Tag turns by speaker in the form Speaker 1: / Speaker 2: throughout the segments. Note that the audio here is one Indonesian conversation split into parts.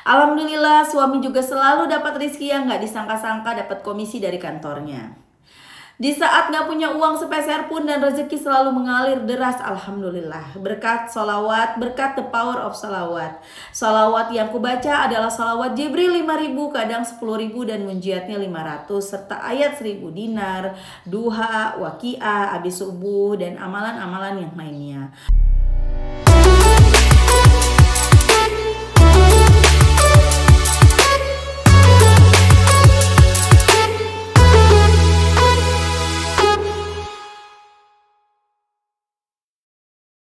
Speaker 1: Alhamdulillah suami juga selalu dapat rezeki yang nggak disangka-sangka, dapat komisi dari kantornya. Di saat nggak punya uang sepeser pun dan rezeki selalu mengalir deras, alhamdulillah. Berkat solawat, berkat the power of solawat. Solawat yang kubaca adalah solawat Jibril 5.000, kadang 10.000 dan munjiatnya 500, serta ayat 1.000 dinar, duha, waqiah, abis subuh, dan amalan-amalan yang lainnya.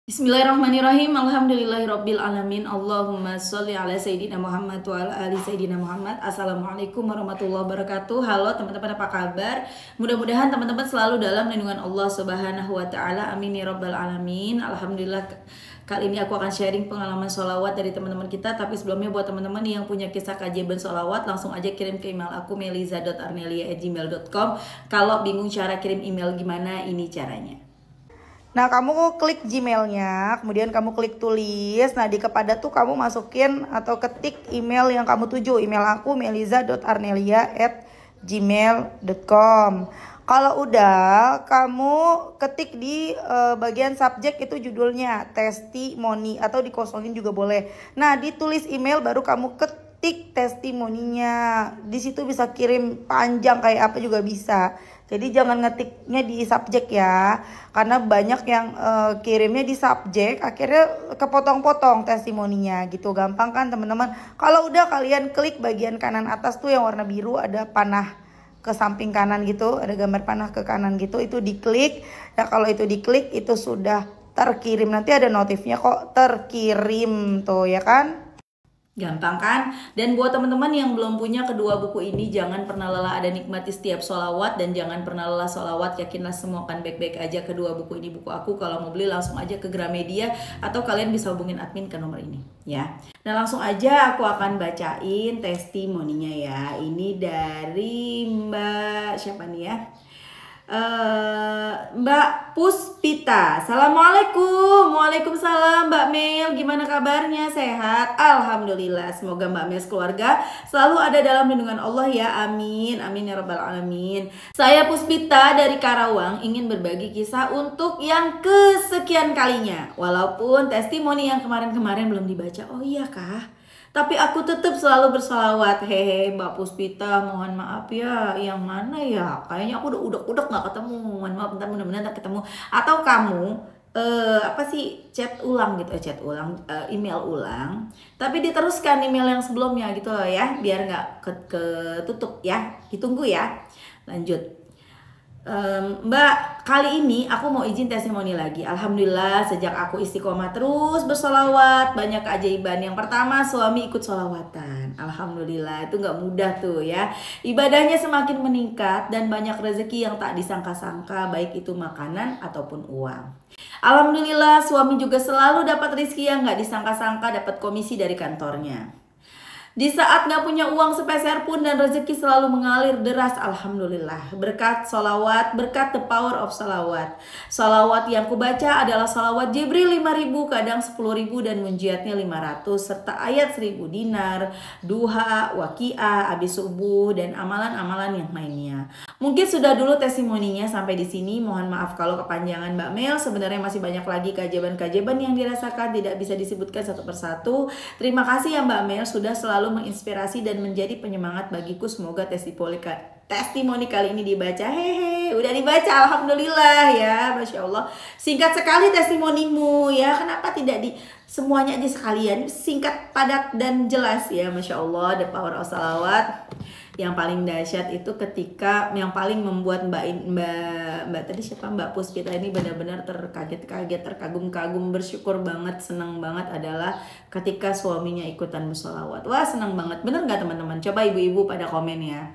Speaker 1: Bismillahirrahmanirrahim. Alhamdulillahirabbil alamin. Allahumma sholli ala sayyidina Muhammad wa ala ali sayyidina Muhammad. Assalamualaikum warahmatullahi wabarakatuh. Halo teman-teman, apa kabar? Mudah-mudahan teman-teman selalu dalam lindungan Allah Subhanahu wa taala. Amin ya rabbal alamin. Alhamdulillah, kali ini aku akan sharing pengalaman sholawat dari teman-teman kita. Tapi sebelumnya buat teman-teman yang punya kisah keajaiban sholawat, langsung aja kirim ke email aku meliza.arnelia@gmail.com. Kalau bingung cara kirim email gimana, ini caranya.
Speaker 2: Nah, kamu klik Gmailnya, kemudian kamu klik tulis. Nah, di kepada tuh kamu masukin atau ketik email yang kamu tuju. Email aku meliza.arnelia@gmail.com. Kalau udah, kamu ketik di bagian subjek itu judulnya testimoni, atau dikosongin juga boleh. Nah, ditulis email baru kamu ketik testimoninya. Di situ bisa kirim panjang kayak apa juga bisa. Jadi jangan ngetiknya di subjek ya, karena banyak yang kirimnya di subjek, akhirnya kepotong-potong testimoninya gitu. Gampang kan teman-teman? Kalau udah, kalian klik bagian kanan atas tuh yang warna biru, ada panah ke samping kanan gitu, ada gambar panah ke kanan gitu, itu diklik. Nah, kalau itu diklik itu sudah terkirim, nanti ada notifnya kok terkirim tuh ya kan?
Speaker 1: Gampang kan? Dan buat teman-teman yang belum punya kedua buku ini, jangan pernah lelah ada nikmati setiap sholawat, dan jangan pernah lelah sholawat, yakinlah semua akan baik-baik aja. Kedua buku ini buku aku. Kalau mau beli langsung aja ke Gramedia, atau kalian bisa hubungin admin ke nomor ini ya. Nah, langsung aja aku akan bacain testimoninya ya. Ini dari Mbak siapa nih ya? Mbak Puspita. Assalamualaikum. Waalaikumsalam Mbak Mel. Gimana kabarnya? Sehat? Alhamdulillah. Semoga Mbak Mel keluarga selalu ada dalam lindungan Allah ya. Amin. Amin ya rabbal alamin. Saya Puspita dari Karawang, ingin berbagi kisah untuk yang kesekian kalinya. Walaupun testimoni yang kemarin-kemarin belum dibaca. Oh iya kah? Tapi aku tetap selalu bersolawat. Hehe Mbak Puspita, mohon maaf ya. Yang mana ya? Kayaknya aku udah nggak ketemu. Mohon maaf, bentar, mudah-mudahan tak ketemu. Atau kamu chat ulang gitu, email ulang. Tapi diteruskan email yang sebelumnya gitu loh ya, biar nggak ketutup ya. Ditunggu ya. Lanjut. Mbak, kali ini aku mau izin testimoni lagi. Alhamdulillah, sejak aku istiqomah terus bersolawat, banyak keajaiban. Yang pertama, suami ikut solawatan. Alhamdulillah, itu gak mudah tuh ya. Ibadahnya semakin meningkat dan banyak rezeki yang tak disangka-sangka, baik itu makanan ataupun uang. Alhamdulillah, suami juga selalu dapat rezeki yang gak disangka-sangka, dapat komisi dari kantornya. Di saat gak punya uang sepeser pun dan rezeki selalu mengalir deras, alhamdulillah. Berkat solawat, berkat the power of solawat. Solawat yang kubaca adalah solawat Jibril 5.000, kadang 10.000 dan munjiatnya 500, serta ayat 1.000 dinar, duha, waqiah, abis subuh, dan amalan-amalan yang lainnya. Mungkin sudah dulu testimoninya sampai di sini. Mohon maaf kalau kepanjangan Mbak Mel. Sebenarnya masih banyak lagi keajaiban-keajaiban yang dirasakan, tidak bisa disebutkan satu persatu. Terima kasih ya Mbak Mel sudah selalu menginspirasi dan menjadi penyemangat bagiku. Semoga testimoni kali ini dibaca. Hehe, udah dibaca, alhamdulillah ya, masya Allah. Singkat sekali testimonimu ya. Kenapa tidak semuanya aja sekalian? Singkat, padat, dan jelas ya, masya Allah. The power of salawat. Yang paling dahsyat itu ketika yang paling membuat Mbak tadi siapa, Mbak Puspita ini benar-benar terkaget-kaget, terkagum-kagum, bersyukur banget, senang banget adalah ketika suaminya ikutan bersolawat. Wah, senang banget. Bener nggak teman-teman? Coba ibu-ibu pada komen ya.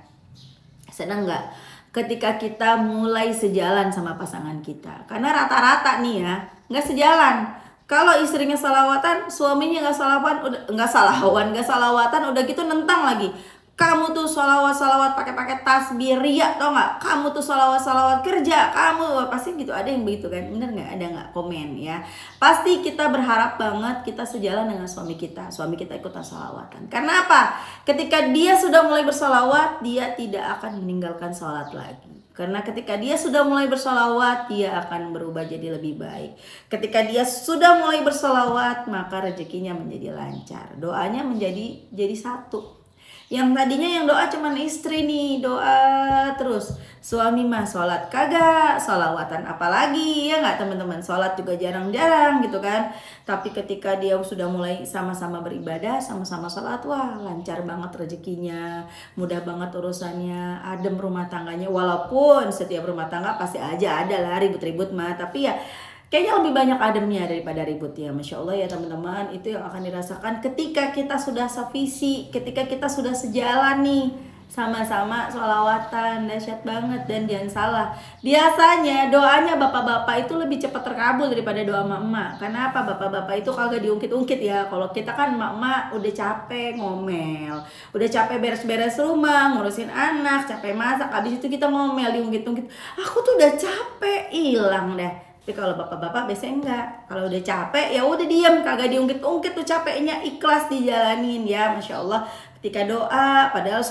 Speaker 1: Senang nggak ketika kita mulai sejalan sama pasangan kita? Karena rata-rata nih ya nggak sejalan. Kalau istrinya salawatan, suaminya nggak salawatan, udah gitu nentang lagi. Kamu tuh sholawat pakai tasbih ria, tau nggak? Kamu tuh sholawat kerja, kamu pasti gitu. Ada yang begitu kan? Bener nggak? Ada nggak? Komen ya. Pasti kita berharap banget kita sejalan dengan suami kita ikutan sholawatan. Karena apa? Ketika dia sudah mulai bersolawat, dia tidak akan meninggalkan sholat lagi. Karena ketika dia sudah mulai bersolawat, dia akan berubah jadi lebih baik. Ketika dia sudah mulai bersolawat, maka rezekinya menjadi lancar. Doanya menjadi satu. Yang tadinya yang doa cuman istri nih, doa terus. Suami mah sholat kagak, sholawatan apalagi, ya nggak teman-teman? Sholat juga jarang-jarang gitu kan. Tapi ketika dia sudah mulai sama-sama beribadah, sama-sama sholat, wah lancar banget rezekinya, mudah banget urusannya, adem rumah tangganya. Walaupun setiap rumah tangga pasti aja ada lah ribut-ribut mah, tapi ya kayaknya lebih banyak ademnya daripada ribut ya. Masya Allah ya teman-teman, itu yang akan dirasakan ketika kita sudah sevisi, ketika kita sudah sejalan nih, sama-sama sholawatan. Dahsyat banget. Dan jangan salah, biasanya doanya bapak-bapak itu lebih cepat terkabul daripada doa emak-emak. Karena apa? Bapak-bapak itu kagak diungkit-ungkit ya. Kalau kita kan emak-emak udah capek ngomel, udah capek beres-beres rumah, ngurusin anak, capek masak, habis itu kita ngomel, diungkit-ungkit. Aku tuh udah capek, hilang deh. Tapi kalau bapak-bapak biasanya enggak. Kalau udah capek ya udah diam, kagak diungkit-ungkit tuh capeknya, ikhlas dijalanin ya. Masya Allah, ketika doa, padahal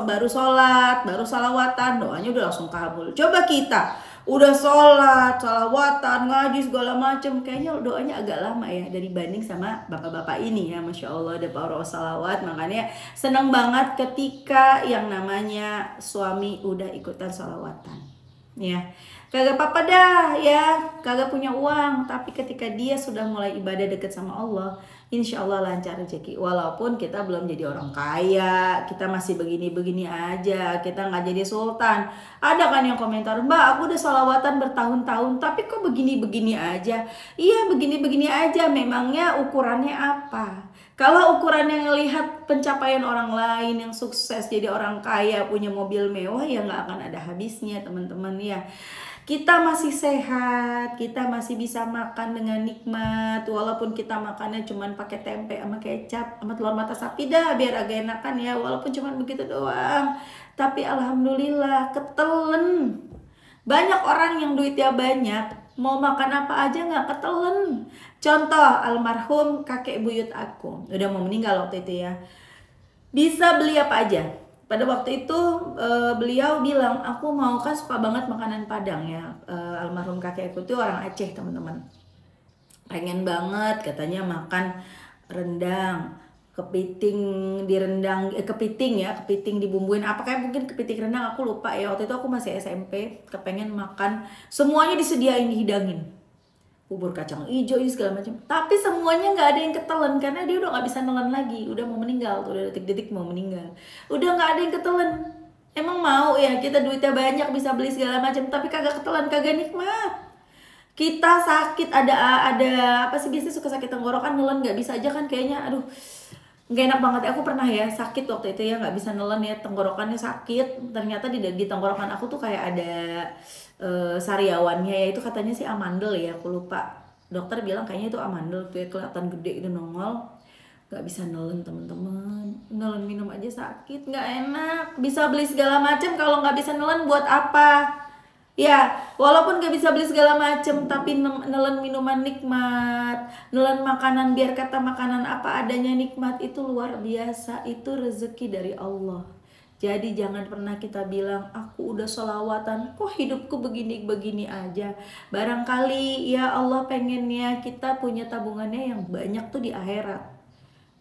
Speaker 1: baru sholat, baru salawatan, doanya udah langsung kabul. Coba kita udah sholat, salawatan, ngaji segala macem, kayaknya doanya agak lama ya dibanding sama bapak-bapak ini ya. Masya Allah, ada power salawat. Makanya seneng banget ketika yang namanya suami udah ikutan salawatan ya. Kagak apa-apa dah ya, kagak punya uang, tapi ketika dia sudah mulai ibadah deket sama Allah, insya Allah lancar rezeki. Walaupun kita belum jadi orang kaya, kita masih begini-begini aja, kita nggak jadi sultan. Ada kan yang komentar, Mbak aku udah sholawatan bertahun-tahun tapi kok begini-begini aja. Iya begini-begini aja, memangnya ukurannya apa? Kalau ukurannya ngelihat pencapaian orang lain yang sukses jadi orang kaya, punya mobil mewah, ya nggak akan ada habisnya teman-teman ya. Kita masih sehat, kita masih bisa makan dengan nikmat, walaupun kita makannya cuman pakai tempe sama kecap sama telur mata sapi dah biar agak enakan ya, walaupun cuman begitu doang. Tapi alhamdulillah ketelen. Banyak orang yang duitnya banyak, mau makan apa aja nggak ketelen. Contoh almarhum kakek buyut aku, udah mau meninggal waktu itu ya. Bisa beli apa aja. Pada waktu itu beliau bilang, aku mau, kan suka banget makanan Padang ya. Almarhum kakek aku tuh orang Aceh teman-teman. Pengen banget katanya makan rendang, kepiting direndang, kepiting dibumbuin apa, kayak mungkin kepiting rendang, aku lupa ya. Waktu itu aku masih SMP, kepengen makan, semuanya disediain, dihidangin, bubur kacang hijau segala macam, tapi semuanya nggak ada yang ketelen karena dia udah nggak bisa nelen lagi, udah mau meninggal tuh, udah detik-detik mau meninggal, udah nggak ada yang ketelen. Emang mau ya kita duitnya banyak bisa beli segala macam tapi kagak ketelen, kagak nikmat. Kita sakit ada apa sih biasanya suka sakit tenggorokan, nelen nggak bisa aja kan, kayaknya aduh nggak enak banget. Aku pernah ya sakit waktu itu ya, nggak bisa nelen ya, tenggorokannya sakit. Ternyata di tenggorokan aku tuh kayak ada sariawannya ya, itu katanya sih amandel ya, aku lupa. Dokter bilang kayaknya itu amandel tuh ya, kelihatan gede itu nongol. Nggak bisa nelen teman-teman, nelen minum aja sakit, nggak enak. Bisa beli segala macam, kalau nggak bisa nelen buat apa? Ya, walaupun gak bisa beli segala macem, tapi nelen minuman nikmat, nelen makanan biar kata makanan apa adanya nikmat, itu luar biasa, itu rezeki dari Allah. Jadi jangan pernah kita bilang, aku udah sholawatan, kok hidupku begini-begini aja. Barangkali ya Allah pengennya kita punya tabungannya yang banyak tuh di akhirat.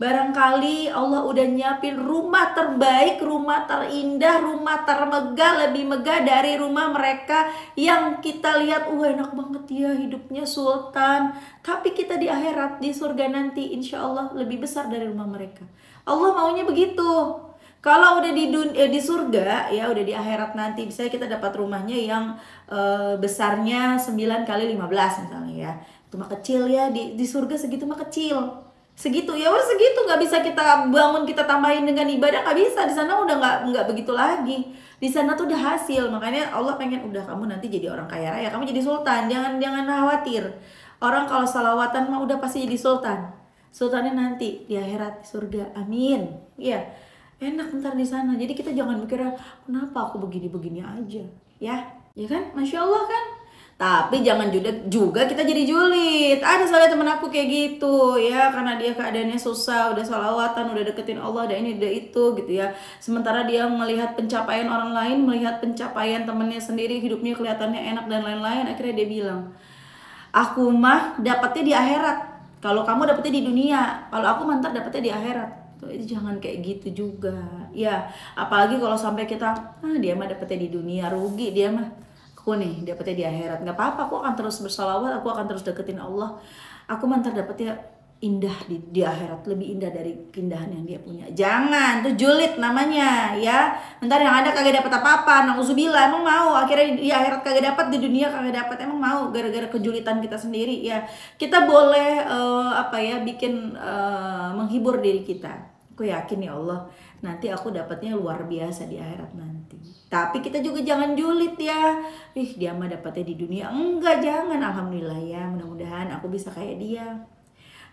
Speaker 1: Barangkali Allah udah nyiapin rumah terbaik, rumah terindah, rumah termegah, lebih megah dari rumah mereka yang kita lihat, enak banget ya hidupnya sultan. Tapi kita di akhirat, di surga nanti insya Allah lebih besar dari rumah mereka. Allah maunya begitu. Kalau udah di surga ya, udah di akhirat nanti, misalnya kita dapat rumahnya yang besarnya 9 kali 15 misalnya ya, itu mah kecil ya, di surga segitu mah kecil. Segitu ya udah segitu, nggak bisa kita bangun kita tambahin dengan ibadah, nggak bisa. Di sana udah nggak begitu lagi, di sana tuh udah hasil. Makanya Allah pengen udah kamu nanti jadi orang kaya raya, kamu jadi sultan, jangan khawatir. Orang kalau salawatan mah udah pasti jadi sultan, sultannya nanti di akhirat di surga, amin ya. enak ntar di sana. Jadi kita jangan mikirnya kenapa aku begini-begini aja, ya kan, masya Allah kan. Tapi jangan juga kita jadi julid. Ada soalnya temen aku kayak gitu ya, karena dia keadaannya susah, udah sholawatan, udah deketin Allah, udah ini udah itu gitu ya. Sementara dia melihat pencapaian orang lain, melihat pencapaian temennya sendiri, hidupnya kelihatannya enak dan lain-lain. Akhirnya dia bilang, aku mah dapetnya di akhirat, kalau kamu dapetnya di dunia, kalau aku mantar dapetnya di akhirat. Tuh, itu jangan kayak gitu juga ya. Apalagi kalau sampai kita dia mah dapetnya di dunia, rugi dia mah. Aku nih dapetnya di akhirat, nggak apa-apa, aku akan terus bersalawat, aku akan terus deketin Allah, aku mantar dapetnya indah di akhirat, lebih indah dari keindahan yang dia punya. Jangan, tuh julid namanya ya. Ntar yang ada kagak dapat apa-apa, nauzubillah. Emang mau akhirnya di akhirat kagak dapat, di dunia kagak dapat, emang mau gara-gara kejulitan kita sendiri ya. Kita boleh bikin menghibur diri kita. Aku yakin ya Allah, nanti aku dapatnya luar biasa di akhirat nanti. Tapi kita juga jangan julid ya. Dia mah dapatnya di dunia. Enggak, jangan. Alhamdulillah ya, mudah-mudahan aku bisa kayak dia.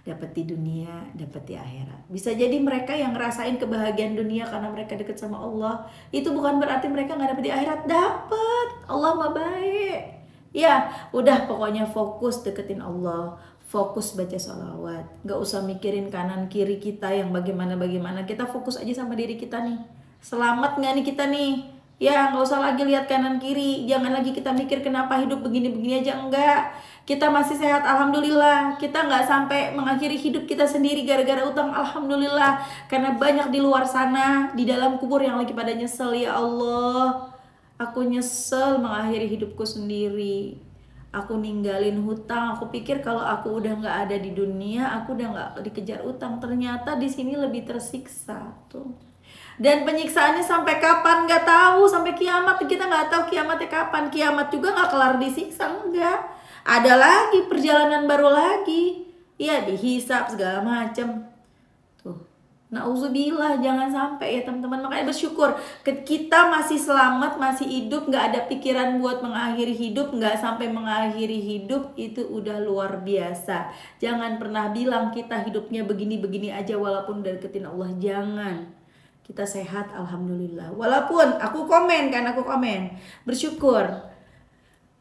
Speaker 1: Dapat di dunia, dapat di akhirat. Bisa jadi mereka yang ngerasain kebahagiaan dunia karena mereka dekat sama Allah, itu bukan berarti mereka nggak dapat di akhirat. Dapat. Allah mah baik. Ya, udah pokoknya fokus deketin Allah. Fokus baca sholawat, gak usah mikirin kanan kiri kita yang bagaimana. Kita fokus aja sama diri kita nih, selamat gak nih kita nih ya. Gak usah lagi lihat kanan kiri, jangan lagi kita mikir kenapa hidup begini-begini aja. Enggak, kita masih sehat alhamdulillah. Kita gak sampai mengakhiri hidup kita sendiri gara-gara utang, alhamdulillah. Karena banyak di luar sana, di dalam kubur yang lagi pada nyesel. Ya Allah, aku nyesel mengakhiri hidupku sendiri. Aku ninggalin hutang. Aku pikir kalau aku udah nggak ada di dunia, aku udah nggak dikejar utang. Ternyata di sini lebih tersiksa tuh. Dan penyiksaannya sampai kapan nggak tahu, sampai kiamat kita nggak tahu kiamatnya kapan. Kiamat juga nggak kelar disiksa, enggak. Ada lagi perjalanan baru lagi. Ya dihisap segala macam. Nauzubillah, jangan sampai ya teman-teman. Makanya bersyukur kita masih selamat, masih hidup, nggak ada pikiran buat mengakhiri hidup, nggak sampai mengakhiri hidup, itu udah luar biasa. Jangan pernah bilang kita hidupnya begini-begini aja walaupun udah deketin Allah. Jangan. Kita sehat alhamdulillah. Walaupun aku komen bersyukur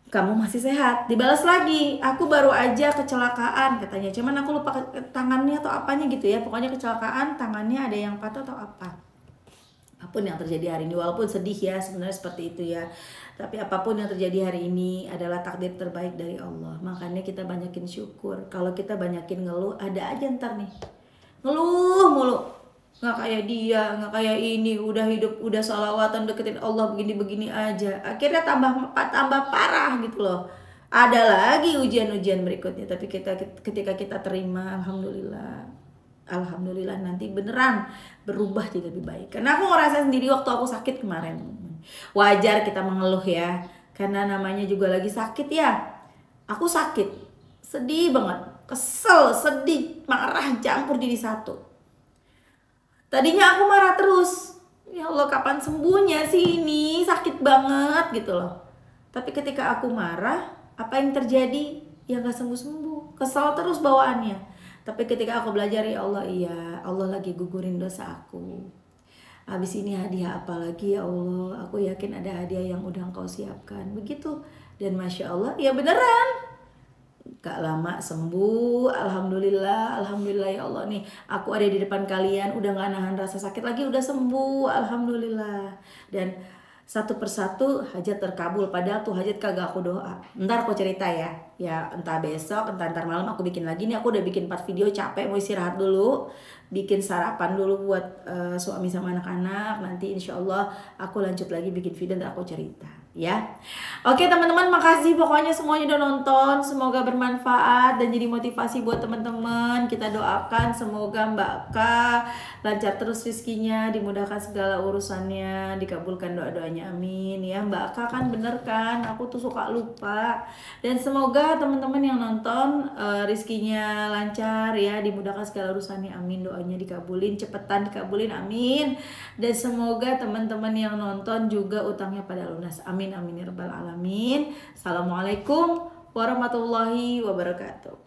Speaker 1: kamu masih sehat. Dibalas lagi, aku baru aja kecelakaan katanya, cuman aku lupa tangannya atau apanya gitu ya. Pokoknya kecelakaan, tangannya ada yang patah atau apa. Apapun yang terjadi hari ini, walaupun sedih ya sebenarnya seperti itu ya, tapi apapun yang terjadi hari ini adalah takdir terbaik dari Allah. Makanya kita banyakin syukur. Kalau kita banyakin ngeluh, ada aja ntar nih ngeluh mulu, nggak kayak dia, nggak kayak ini, udah hidup, udah sholawatan, deketin Allah begini-begini aja, akhirnya tambah parah gitu loh. Ada lagi ujian-ujian berikutnya, tapi ketika kita terima, alhamdulillah nanti beneran berubah jadi lebih baik. Karena aku ngerasa sendiri waktu aku sakit kemarin. Wajar kita mengeluh ya, karena namanya juga lagi sakit ya. Aku sakit, sedih banget, kesel, sedih, marah campur jadi satu. Tadinya aku marah terus, ya Allah kapan sembuhnya sih ini, sakit banget gitu loh. Tapi ketika aku marah, apa yang terjadi? Ya gak sembuh-sembuh, kesal terus bawaannya. Tapi ketika aku belajar, ya Allah, iya Allah lagi gugurin dosa aku. Habis ini hadiah apa lagi ya Allah? Aku yakin ada hadiah yang udah Engkau siapkan. Begitu. Dan Masya Allah, ya beneran. Gak lama sembuh, alhamdulillah ya Allah nih. Aku ada di depan kalian, udah gak nahan rasa sakit lagi, udah sembuh, alhamdulillah. Dan satu persatu hajat terkabul, padahal tuh hajat kagak aku doa. Ntar aku cerita ya, entah besok, entah ntar malam aku bikin lagi nih. Aku udah bikin 4 video, capek, mau istirahat dulu, bikin sarapan dulu buat suami sama anak-anak. Nanti insya Allah aku lanjut lagi bikin video dan aku cerita ya. Oke teman-teman, makasih pokoknya semuanya udah nonton, semoga bermanfaat dan jadi motivasi buat teman-teman. Kita doakan semoga Mbak Ka lancar terus rezekinya, dimudahkan segala urusannya, dikabulkan doa-doanya, amin ya. Mbak Ka kan bener kan, aku tuh suka lupa. Dan semoga teman-teman yang nonton rezekinya lancar ya, dimudahkan segala urusannya, amin. Doanya dikabulin, cepetan dikabulin, amin. Dan semoga teman-teman yang nonton juga utangnya pada lunas, amin amin ya rabbal alamin. Assalamualaikum warahmatullahi wabarakatuh.